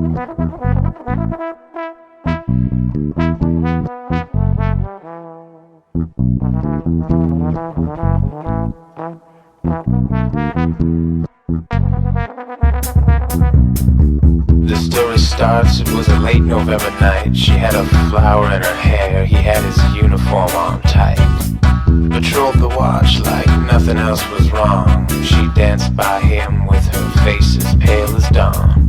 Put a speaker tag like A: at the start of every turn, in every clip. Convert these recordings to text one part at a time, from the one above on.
A: The story starts, it was a late November night. She had a flower in her hair, he had his uniform on tight. Patrolled the watch like nothing else was wrong. She danced by him with her face as pale as dawn.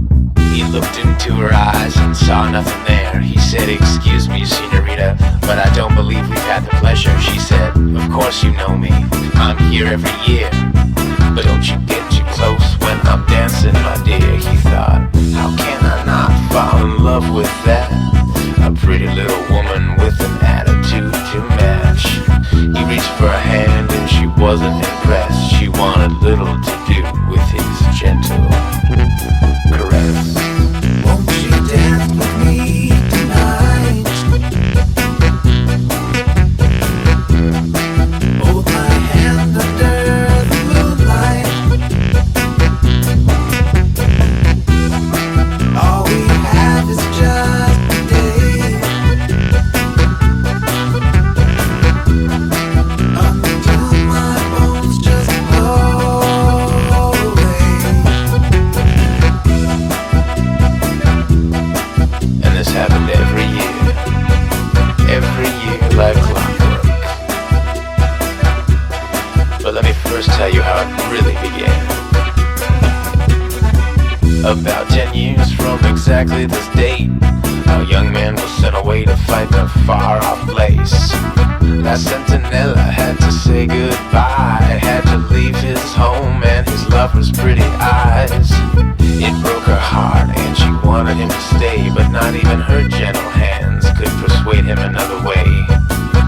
A: He looked into her eyes and saw nothing there. He said, "Excuse me, señorita, but I don't believe we've had the pleasure." She said, "Of course you know me, I'm here every year. But don't you get too close when I'm dancing, my dear." He thought, how can I not fall in love with that? A pretty little woman with an attitude to match. He reached for a hand and she wasn't impressed. She wanted little to do with his gentle caress.
B: Won't you dance with me tonight? Hold my hand under the moonlight. All we have is just a day, until my bones just blow away.
A: And this happened every year like clockwork. But let me first tell you how it really began. About 10 years from exactly this date, a young man was sent away to fight in a far-off place. That Centinela had to say goodbye, had to leave his home and his lover's pretty eyes. It broke her heart and she wanted him to stay, but not even her gentle hands could persuade him another way.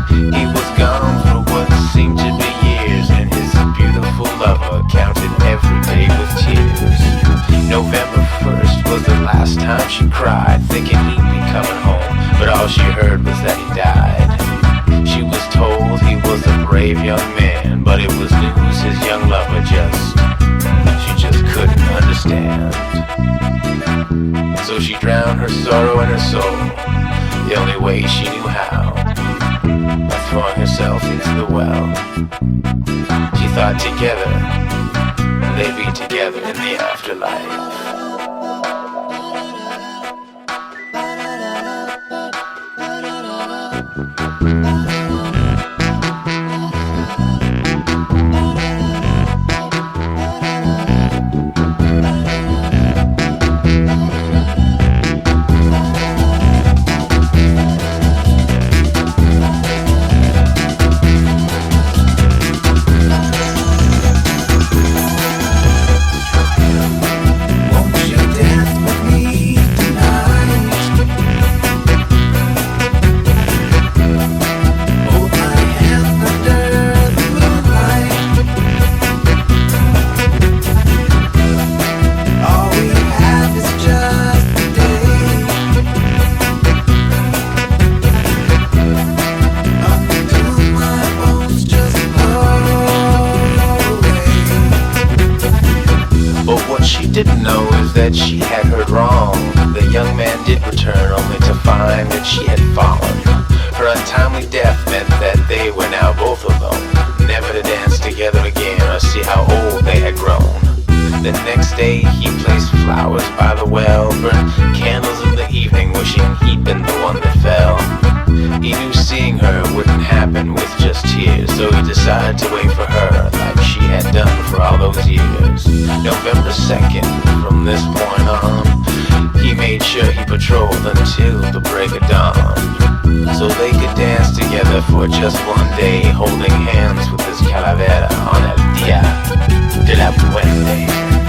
A: He was gone for what seemed to be years, and his beautiful lover counted every day with tears. November 1st was the last time she cried, thinking he'd be coming home, but all she heard was that he died. She was told he was a brave young man, but it was news his young lover she just couldn't understand. So she drowned her sorrow in her soul, the only way she knew how, by throwing herself into the well. She thought together they'd be together in the afterlife. Didn't know is that she had heard wrong. The young man did return only to find that she had fallen. Her untimely death meant that they were now both alone, never to dance together again or see how old they had grown. The next day he placed flowers by the well, burned candles in the evening, wishing he'd been the one that fell. He knew seeing her wouldn't happen with just tears, so he decided to wait for her like she had done for all those years. November 2nd, from this point on, he made sure he patrolled until the break of dawn, so they could dance together for just one day, holding hands with his calavera on el día de la muerte.